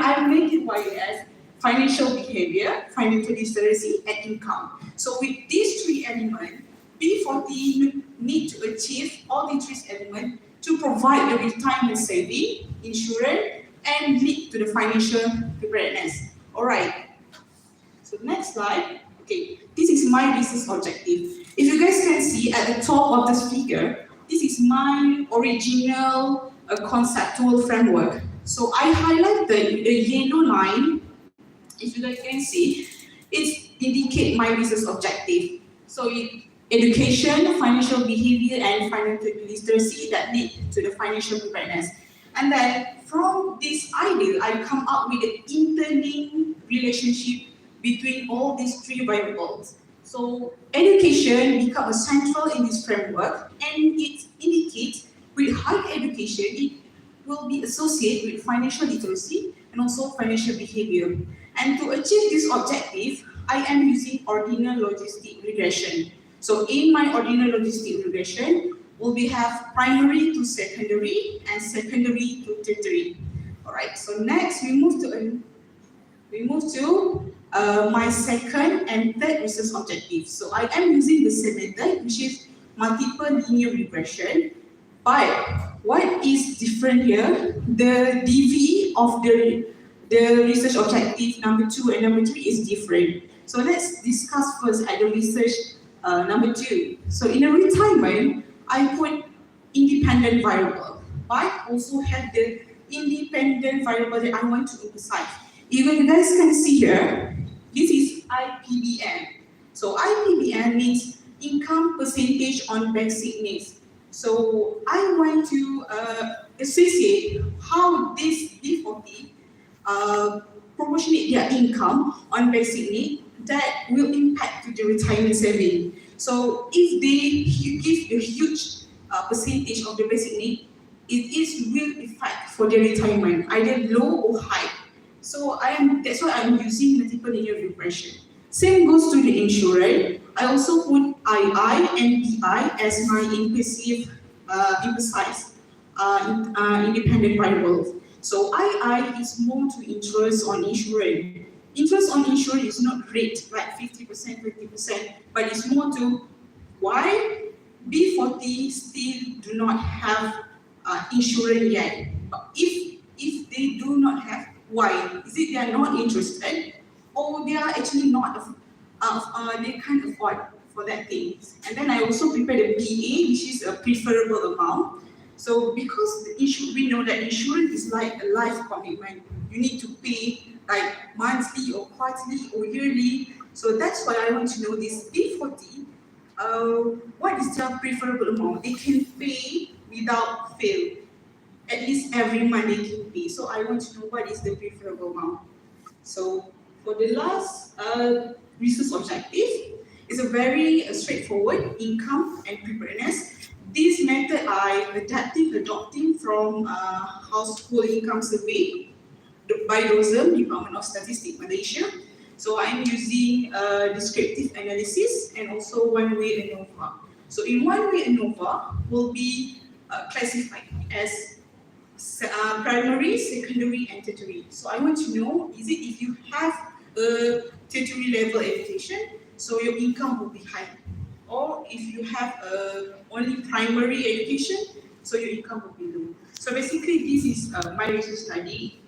I make it YS, financial behavior, financial literacy, and income. So with these three elements, P40 need to achieve all these three elements to provide the retirement saving, insurance, and lead to the financial preparedness. Alright, so next slide. Okay, this is my research objective. If you guys can see at the top of this figure, this is my original conceptual framework. So I highlight the yellow line. If you guys can see, it indicates my research objective. So education, financial behavior, and financial literacy that lead to the financial preparedness. And then from this idea, I come up with an interlinked relationship between all these three variables. So education becomes central in this framework, and it indicates with high education, it will be associated with financial literacy and also financial behavior. And to achieve this objective, I am using ordinal logistic regression. So in my ordinal logistic regression, we have primary to secondary and secondary to tertiary. All right. So next we move to my second and third research objective. So I am using the same method, which is multiple linear regression. But what is different here? The DV of the research objective number 2 and number 3 is different. So let's discuss first at the research number 2. So in a retirement, I put independent variable, but also have the independent variable that I want to emphasize. Even you guys can see here, this is IPBN. So IPBN means income percentage on basic needs. So I want to associate how this B40 proportionate their income on basic need that will impact to the retirement saving. So if they give a huge percentage of the basic need, it will affect for their retirement, either low or high. So that's why I'm using multiple linear regression. Same goes to the insurance. I also put II and PI as my implicit independent variables. So II is more to interest on insurance. Interest on insurance is not rate like 50%, 20%, but it's more to why B40 still do not have insurance yet. But if they do not have, why? Is it they are not interested, or they are actually not? They can't afford for that thing. And then I also prepare the PA, which is a preferable amount. So because we know that insurance is like a life commitment, you need to pay like monthly or quarterly or yearly. So that's why I want to know this B40. What is their preferable amount? They can pay without fail. At least every month they can pay. So I want to know what is the preferable amount. So for the last research objective, it's a very straightforward income and preparedness. This method I adopting from household income survey by DOSM, Department of Statistics Malaysia. So I'm using descriptive analysis and also one-way ANOVA. So in one-way ANOVA will be classified as primary, secondary, and tertiary. So I want to know, is it if you have a tertiary level education, so your income will be high. Or if you have only primary education, so your income will be low. So basically this is my research study.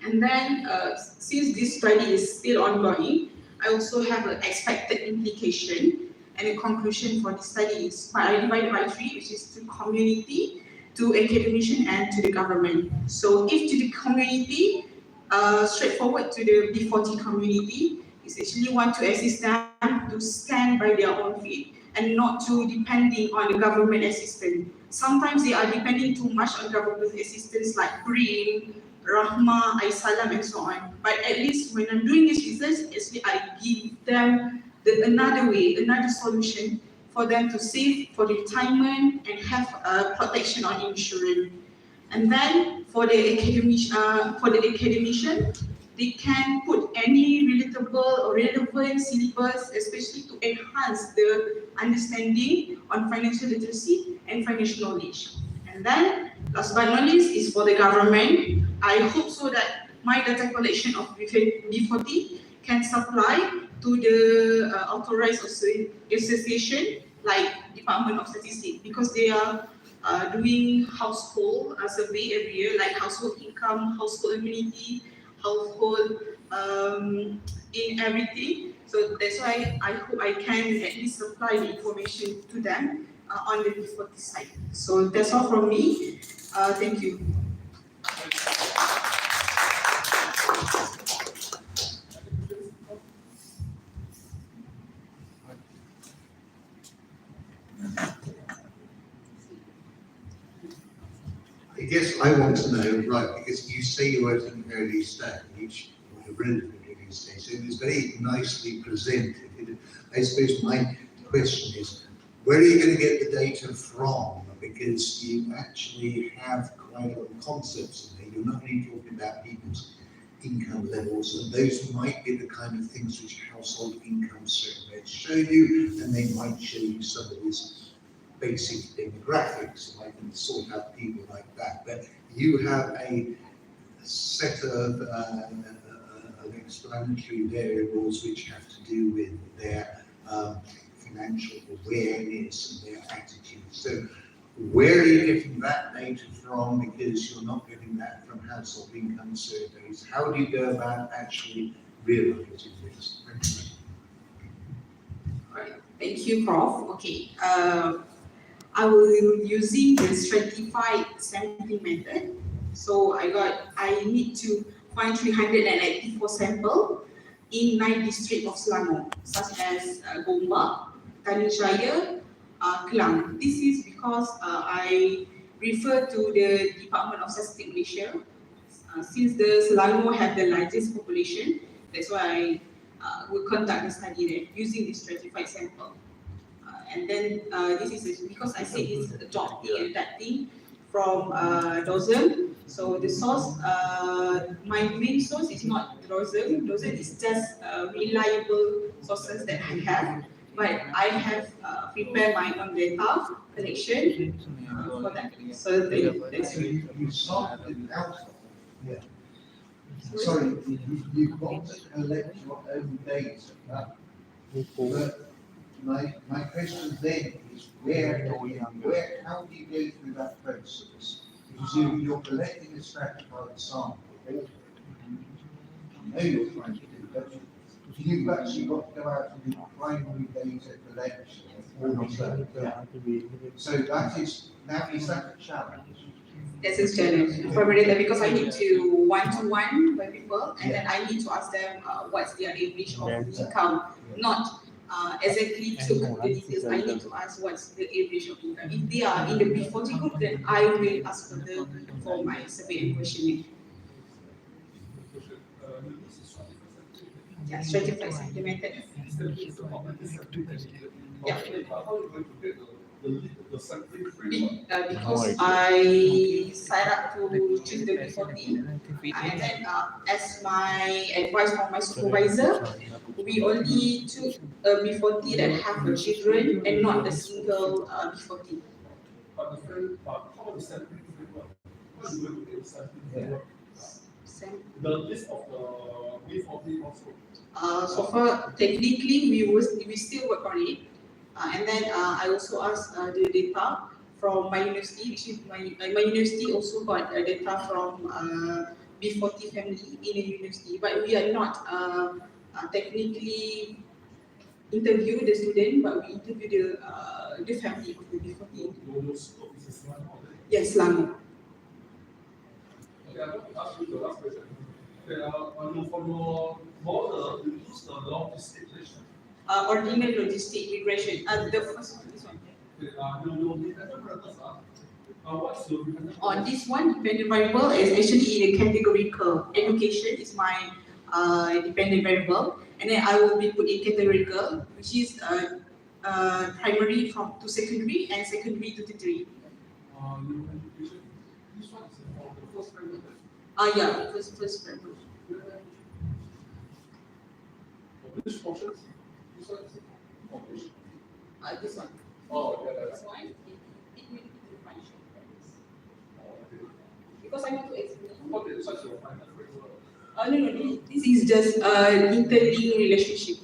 And then since this study is still ongoing, I also have an expected implication and a conclusion for the study is divided by 3, which is to community, to academician, and to the government. So if to the community, straightforward to the B40 community, is actually want to assist them to stand by their own feet and not to depending on the government assistance. Sometimes they are depending too much on government assistance like BRIM, Rahma, Aisalam, and so on. But at least when I'm doing this research, actually I give them another way, another solution for them to save for the retirement and have protection on insurance. And then for the academician, they can put any relatable or relevant syllabus, especially to enhance the understanding on financial literacy and financial knowledge. And then, last but not least, is for the government. I hope so that my data collection of B40 can supply to the authorized association like Department of Statistics, because they are doing household survey every year, like household income, household immunity, household in everything. So that's why I hope I can at least supply the information to them on the B40 side. So that's all from me. Thank you. I guess I want to know, right, because you say you're at an early stage, or a relatively early stage, so it was very nicely presented. I suppose my question is, where are you going to get the data from? Because you actually have quite a lot of concepts in there. You're not only talking about people's income levels, and those might be the kind of things which household income surveys show you, and they might show you some of these basic demographics, and I can sort out people like that. But you have a set of explanatory variables which have to do with their financial awareness and their attitude. So where are you getting that data from? Because you're not getting that from household income surveys. How do you go about actually realizing this? Right. Thank you, Prof. Okay. I will be using the stratified sampling method. So I need to find 384 sample in 9 districts of Selangor, such as Gombak, Tanjung Kelang. This is because I refer to the Department of Statistics Malaysia. Since the Selangor have the largest population, that's why I will conduct the study there using the stratified sample. And then this is because I said it's adopting and adapting from DOSM. So the source, my main source is not DOSM. DOSM is just reliable sources that I have. But I have prepared my own data collection for that. So that's it. You started out. Yeah. Sorry, you've got to collect your own data. But my question then is how do you go through that process? Because you're collecting a stratified sample. I know you're trying to do, but you've actually got to go out and do primary data collection. So that is that a challenge? That's a challenge for me because I need to one-to-one with people, and then I need to ask them what's their average of income, not exactly took the details. I need to ask what's the average of income. If they are in the B40 group, then I will ask for them for my survey and questioning. Yeah, stratified sampling method. Yeah. Because I signed up to choose the B40, and then as my advice from my supervisor, we only took a B40 that have a children and not a single B40. The list of the B40 also. So far, technically, we still work on it. And then I also asked the data from my university, which is my university also got data from B40 family in a university, but we are not technically interview the student, but we interview the family of the B40. Yes, Selangor. Okay, I'm going to ask you the last question. Okay, for your model, you use the logistic regression. Ordinary logistic regression. The first one, this one. Okay, your dependent variables what's your dependent variable? On this one, dependent variable is actually in a categorical. Education is my dependent variable, and then I will be put in categorical, which is primary to secondary and secondary to tertiary. Your education, this one is for the first variable. Yeah, first variable. Which portions? This one is for which? This one. Oh, yeah, This one, it will be the function. Because I want to explain. Okay, this is your final variable. No, this is just an interlinked relationship.